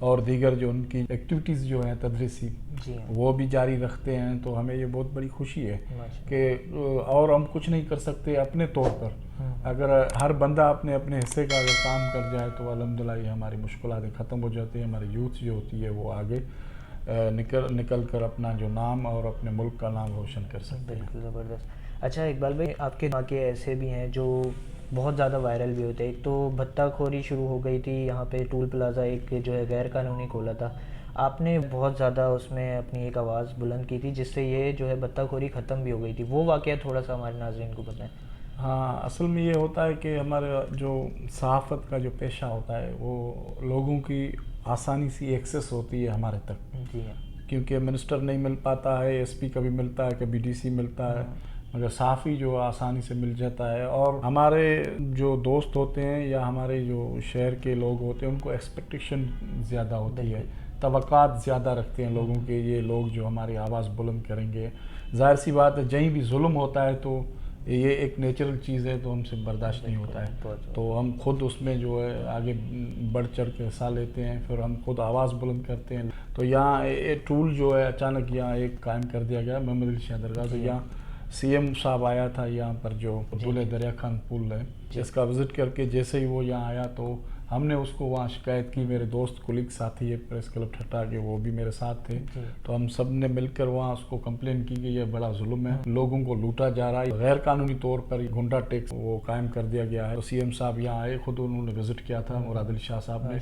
اور دیگر جو ان کی ایکٹیویٹیز جو ہیں تدریسی جی وہ بھی جاری رکھتے ہیں. تو ہمیں یہ بہت بڑی خوشی ہے کہ اور ہم کچھ نہیں کر سکتے اپنے طور پر. اگر ہر بندہ اپنے اپنے حصے کا اگر کام کر جائے تو الحمدللہ یہ ہماری مشکلات ختم ہو جاتی ہیں. ہماری یوتھ جو ہوتی ہے وہ آگے نکل کر اپنا جو نام اور اپنے ملک کا نام روشن کر سکتے ہیں. بالکل زبردست. اچھا اقبال بھائی، آپ کے واقعے ایسے بھی ہیں جو بہت زیادہ وائرل بھی ہوتے ہیں. ایک تو بھتہ خوری شروع ہو گئی تھی یہاں پہ، ٹول پلازا ایک جو ہے غیر قانونی کھولا تھا. آپ نے بہت زیادہ اس میں اپنی ایک آواز بلند کی تھی جس سے یہ جو ہے بھتہ خوری ختم بھی ہو گئی تھی. وہ واقعہ تھوڑا سا ہمارے ناظرین کو بتائیں. ہاں، اصل میں یہ ہوتا ہے کہ ہمارا جو صحافت کا جو پیشہ ہوتا ہے وہ لوگوں کی آسانی سی ایکسیس ہوتی ہے ہمارے تک. جی ہاں. کیونکہ منسٹر نہیں مل پاتا ہے، ایس پی کبھی ملتا ہے، کبھی ڈی سی ملتا ہے، مگر صحافی جو آسانی سے مل جاتا ہے. اور ہمارے جو دوست ہوتے ہیں یا ہمارے جو شہر کے لوگ ہوتے ہیں ان کو ایکسپیکٹیشن زیادہ ہوتی ہے، توقعات زیادہ رکھتے ہیں لوگوں کے. یہ لوگ جو ہماری آواز بلند کریں گے، ظاہر سی بات ہے جہیں بھی ظلم ہوتا ہے تو یہ ایک نیچرل چیز ہے تو ہم سے برداشت نہیں ہوتا ہے. تو ہم خود اس میں جو ہے آگے بڑھ چڑھ کے حصہ لیتے ہیں، پھر ہم خود آواز بلند کرتے ہیں. تو یہاں یہ ٹول جو ہے اچانک یہاں ایک قائم کر دیا گیا محمد علی شاہ درگاہ. تو یہاں سی ایم صاحب آیا تھا یہاں پر جو پل دریا خان پل ہے جس کا وزٹ کر کے جیسے ہی وہ یہاں آیا تو ہم نے اس کو وہاں شکایت کی. میرے دوست کولیگ ساتھی ہے پریس کلب ٹھٹا کے، وہ بھی میرے ساتھ تھے. تو ہم سب نے مل کر وہاں اس کو کمپلین کی کہ یہ بڑا ظلم ہے، لوگوں کو لوٹا جا رہا ہے، غیر قانونی طور پر گنڈا ٹیکس وہ قائم کر دیا گیا ہے. تو سی ایم صاحب یہاں آئے، خود انہوں نے وزٹ کیا تھا مراد علی شاہ صاحب نے.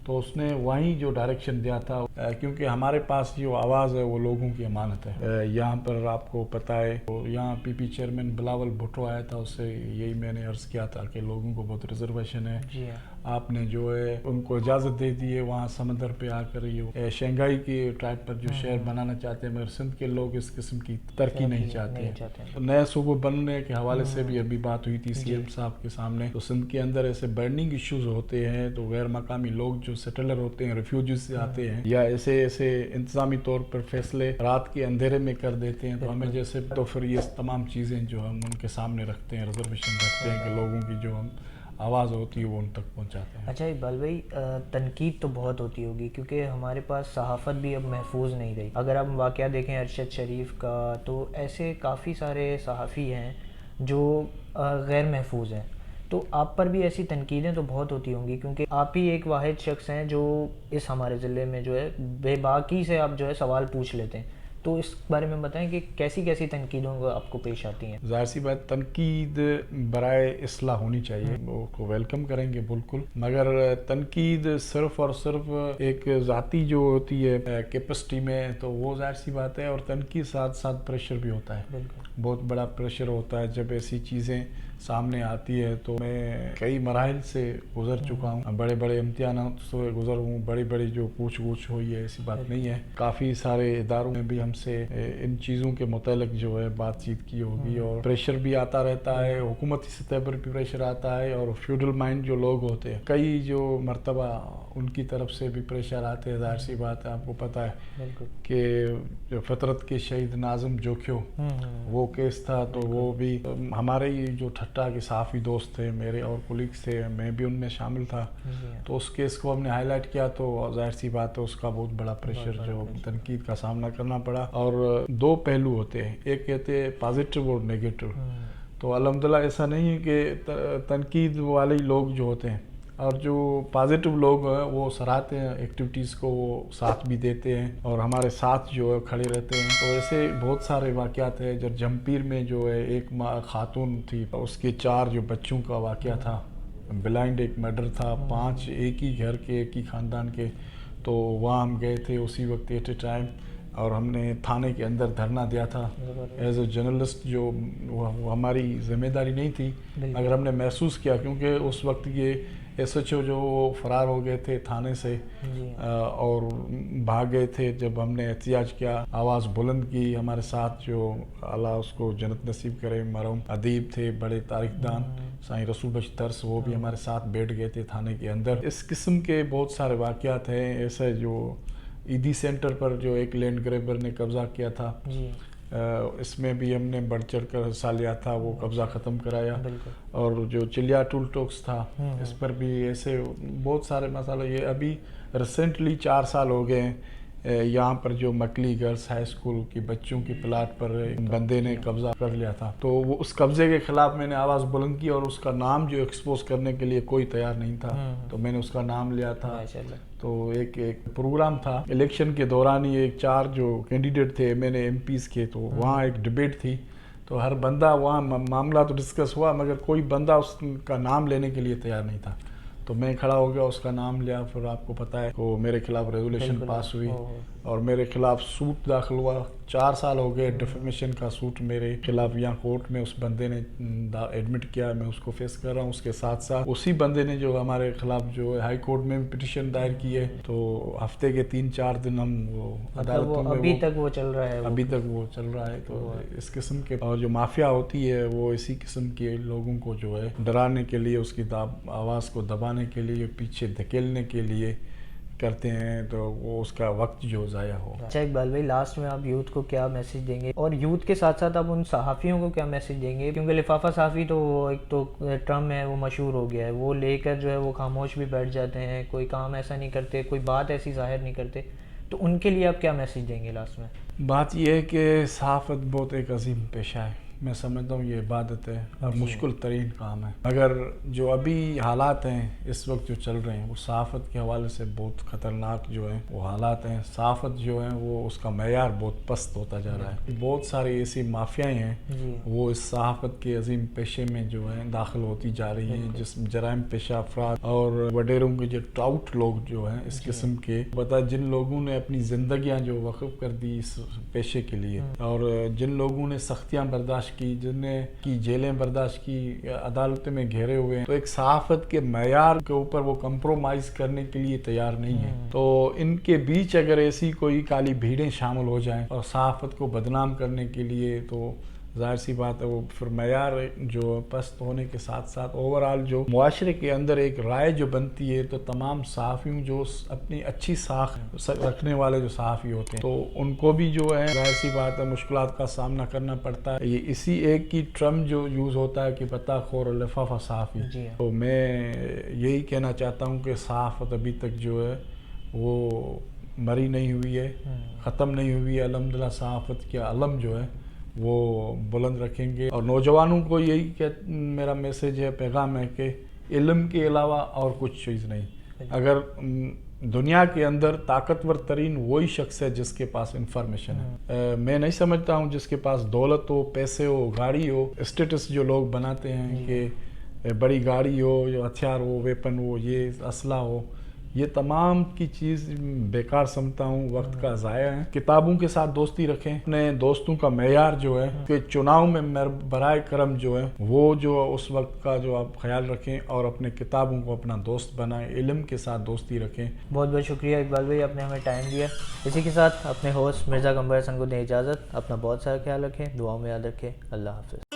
تو اس نے وہیں جو ڈائریکشن دیا تھا، کیونکہ ہمارے پاس جو آواز ہے وہ لوگوں کی امانت ہے. یہاں پر آپ کو پتہ ہے یہاں پی پی چیئرمین بلاول بھٹو آیا تھا، اس سے یہی میں نے عرض کیا تھا کہ لوگوں کو بہت ریزرویشن ہے. آپ نے جو ہے ان کو اجازت دے دی ہے وہاں سمندر پہ آ کر یہ شنگھائی کی ٹائپ پر جو شہر بنانا چاہتے ہیں، مگر سندھ کے لوگ اس قسم کی ترقی نہیں چاہتے ہیں. نئے صوبہ بننے کے حوالے سے بھی ابھی بات ہوئی تھی سی ایم صاحب کے سامنے. تو سندھ کے اندر ایسے برننگ ایشوز ہوتے ہیں تو غیر مقامی لوگ جو سیٹلر ہوتے ہیں، ریفیوجیز سے آتے ہیں یا ایسے انتظامی طور پر فیصلے رات کے اندھیرے میں کر دیتے ہیں. تو ہمیں جیسے تو پھر یہ تمام چیزیں جو ہم ان کے سامنے رکھتے ہیں، ریزرویشن رکھتے ہیں کہ لوگوں کی جو ہم آواز ہوتی ہے وہ ان تک پہنچاتے ہیں. اچھا اقبال بھائی، تنقید تو بہت ہوتی ہوگی کیونکہ ہمارے پاس صحافت بھی اب محفوظ نہیں رہی. اگر آپ واقعہ دیکھیں ارشد شریف کا تو ایسے کافی سارے صحافی ہیں جو غیر محفوظ ہیں. تو آپ پر بھی ایسی تنقیدیں تو بہت ہوتی ہوں گی کیونکہ آپ ہی ایک واحد شخص ہیں جو اس ہمارے ضلع میں جو ہے بے باکی سے آپ جو ہے سوال پوچھ لیتے ہیں. تو اس بارے میں بتائیں کہ کیسی کیسی تنقیدوں کو آپ کو پیش آتی ہیں. ظاہر سی بات تنقید برائے اصلاح ہونی چاہیے، وہ کو ویلکم کریں گے بالکل. مگر تنقید صرف اور صرف ایک ذاتی جو ہوتی ہے کیپیسٹی میں تو وہ ظاہر سی بات ہے. اور تنقید ساتھ ساتھ پریشر بھی ہوتا ہے، بہت بڑا پریشر ہوتا ہے جب ایسی چیزیں سامنے آتی ہے. تو میں کئی مراحل سے گزر چکا ہوں، بڑے بڑے امتحانات سے گزر ہوں، بڑی بڑی جو پوچھ گچھ ہوئی ہے ایسی بات نہیں ہے. کافی سارے اداروں میں بھی ہم سے ان چیزوں کے متعلق جو ہے بات چیت کی ہوگی اور پریشر بھی آتا رہتا ہے. حکومتی سطح پر بھی پریشر آتا ہے اور فیوڈل مائنڈ جو لوگ ہوتے ہیں کئی جو مرتبہ ان کی طرف سے بھی پریشر آتے ہیں. ظاہر سی بات ہے آپ کو پتہ ہے کہ جو فطرت کے شہید ناظم جوکھیو وہ کیس تھا تو وہ بھی ہمارے جو ٹھٹا کے صحافی دوست تھے میرے اور کولیگس تھے، میں بھی ان میں شامل تھا. تو اس کیس کو ہم نے ہائی لائٹ کیا تو ظاہر سی بات ہے اس کا بہت بڑا پریشر جو تنقید کا سامنا کرنا پڑا. اور دو پہلو ہوتے ہیں، ایک کہتے ہیں پازیٹیو اور نیگیٹو. تو الحمدللہ ایسا نہیں ہے کہ تنقید والے لوگ جو ہوتے ہیں اور جو پازیٹیو لوگ ہیں وہ سراہتے ہیں ایکٹیویٹیز کو، وہ ساتھ بھی دیتے ہیں اور ہمارے ساتھ جو ہے کھڑے رہتے ہیں. تو ایسے بہت سارے واقعات ہیں. جب جمپیر میں جو ہے ایک خاتون تھی، اس کے 4 جو بچوں کا واقعہ تھا، بلائنڈ ایک مرڈر تھا، 5 ایک ہی گھر کے ایک ہی خاندان کے. تو وہاں ہم گئے تھے اسی وقت ایٹ اے ٹائم اور ہم نے تھانے کے اندر دھرنا دیا تھا. ایز اے جرنلسٹ جو ہماری ذمہ داری نہیں تھی اگر ہم نے محسوس کیا، کیونکہ اس وقت یہ ایس ایچ او جو فرار ہو گئے تھے تھانے سے اور بھاگ گئے تھے. جب ہم نے احتجاج کیا، آواز بلند کی، ہمارے ساتھ جو اللہ اس کو جنت نصیب کرے مرحوم ادیب تھے، بڑے تاریخ دان سائیں رسول بخش ترس، وہ بھی ہمارے ساتھ بیٹھ گئے تھے تھانے کے اندر. اس قسم کے بہت سارے واقعات ہیں. ایسے جو ایدی سینٹر پر جو ایک لینڈ گریبر نے قبضہ کیا تھا، اس میں بھی ہم نے بڑھ چڑھ کر حصہ لیا تھا، وہ قبضہ ختم کرایا. بالکل. اور جو چلیا ٹول ٹاکس تھا اس پر بھی ایسے بہت سارے مسائل. یہ ابھی ریسنٹلی 4 سال ہو گئے ہیں یہاں پر جو مکلی گرلس ہائی اسکول کی بچوں کی پلاٹ پر بندے نے قبضہ کر لیا تھا. تو وہ اس قبضے کے خلاف میں نے آواز بلند کی اور اس کا نام جو ایکسپوز کرنے کے لیے کوئی تیار نہیں تھا، تو میں نے اس کا نام لیا تھا. تو ایک پروگرام تھا الیکشن کے دوران ہی، 4 جو کینڈیڈیٹ تھے میں نے MPs کے، تو وہاں ایک ڈبیٹ تھی. تو ہر بندہ وہاں معاملہ تو ڈسکس ہوا مگر کوئی بندہ اس کا نام لینے کے لیے تیار نہیں تھا. تو میں کھڑا ہو گیا، اس کا نام لیا. پھر آپ کو پتہ ہے وہ میرے خلاف ریزولیشن پاس ہوئی اور میرے خلاف سوٹ داخل ہوا. 4 سال ہو گئے ڈیفیمیشن کا سوٹ میرے خلاف یہاں کورٹ میں اس بندے نے ایڈمٹ کیا. میں اس کو فیس کر رہا ہوں. اس کے ساتھ ساتھ اسی بندے نے جو ہمارے خلاف جو ہائی کورٹ میں پٹیشن دائر کی ہے. تو ہفتے کے 3-4 دن ہم وہ عدالتوں میں ابھی تک وہ چل رہا ہے. ابھی تک وہ چل رہا ہے. تو اس قسم کے اور جو مافیا ہوتی ہے وہ اسی قسم کے لوگوں کو جو ہے ڈرانے کے لیے، اس کی آواز کو دبانے کے لیے، پیچھے دھکیلنے کے لیے کرتے ہیں. تو وہ اس کا وقت جو ضائع ہو. اچھا اقبال بھائی، لاسٹ میں آپ یوتھ کو کیا میسج دیں گے، اور یوتھ کے ساتھ ساتھ آپ ان صحافیوں کو کیا میسج دیں گے؟ کیونکہ لفافہ صحافی تو ایک تو ٹرم ہے، وہ مشہور ہو گیا ہے، وہ لے کر جو ہے وہ خاموش بھی بیٹھ جاتے ہیں، کوئی کام ایسا نہیں کرتے، کوئی بات ایسی ظاہر نہیں کرتے. تو ان کے لیے آپ کیا میسج دیں گے لاسٹ میں؟ بات یہ ہے کہ صحافت بہت ایک عظیم پیشہ ہے. میں سمجھتا ہوں یہ عبادت ہے اور مشکل ترین کام ہے. مگر جو ابھی حالات ہیں اس وقت جو چل رہے ہیں وہ صحافت کے حوالے سے بہت خطرناک جو ہیں وہ حالات ہیں. صحافت جو ہے وہ اس کا معیار بہت پست ہوتا جا رہا ہے. بہت ساری ایسی مافیائیں ہیں وہ اس صحافت کے عظیم پیشے میں جو ہیں داخل ہوتی جا رہی ہیں، جس جرائم پیشہ افراد اور وڈیروں کے جو ٹاؤٹ لوگ جو ہیں اس قسم کے، بتا جن لوگوں نے اپنی زندگیاں جو وقف کر دی اس پیشے کے لیے، اور جن لوگوں نے سختیاں برداشت کی، جن نے کی جیلیں برداشت کی، عدالتوں میں گھیرے ہوئے ہیں، تو ایک صحافت کے معیار کے اوپر وہ کمپرومائز کرنے کے لیے تیار نہیں ہے. تو ان کے بیچ اگر ایسی کوئی کالی بھیڑیں شامل ہو جائیں اور صحافت کو بدنام کرنے کے لیے، تو ظاہر سی بات ہے وہ پھر معیار جو پست ہونے کے ساتھ ساتھ اوورآل جو معاشرے کے اندر ایک رائے جو بنتی ہے، تو تمام صحافیوں جو اپنی اچھی ساکھ رکھنے والے جو صحافی ہوتے ہیں تو ان کو بھی جو ہے ظاہر سی بات ہے مشکلات کا سامنا کرنا پڑتا ہے. یہ اسی ایک کی ٹرم جو یوز ہوتا ہے کہ بتا خور لفافہ صحافی. تو میں یہی کہنا چاہتا ہوں کہ صحافت ابھی تک جو ہے وہ مری نہیں ہوئی ہے، ختم نہیں ہوئی ہے. الحمدللہ صحافت کا علم جو ہے وہ بلند رکھیں گے. اور نوجوانوں کو یہی میرا میسج ہے، پیغام ہے کہ علم کے علاوہ اور کچھ چیز نہیں. اگر دنیا کے اندر طاقتور ترین وہی شخص ہے جس کے پاس انفارمیشن ہے. میں نہیں سمجھتا ہوں جس کے پاس دولت ہو، پیسے ہو، گاڑی ہو، اسٹیٹس جو لوگ بناتے ہیں کہ بڑی گاڑی ہو، جو ہتھیار ہو، ویپن ہو، یہ اسلحہ ہو، یہ تمام کی چیز بیکار سمجھتا ہوں، وقت کا ضائع ہے. کتابوں کے ساتھ دوستی رکھیں. اپنے دوستوں کا معیار جو ہے کہ چناؤ میں برائے کرم جو ہے وہ جو اس وقت کا جو آپ خیال رکھیں اور اپنے کتابوں کو اپنا دوست بنائیں، علم کے ساتھ دوستی رکھیں. بہت بہت شکریہ اقبال بھائی، آپ نے ہمیں ٹائم دیا. اسی کے ساتھ اپنے ہوسٹ مرزا قمر حسن کو دیں اجازت. اپنا بہت سارا خیال رکھیں، دعاؤں میں یاد رکھیں. اللہ حافظ.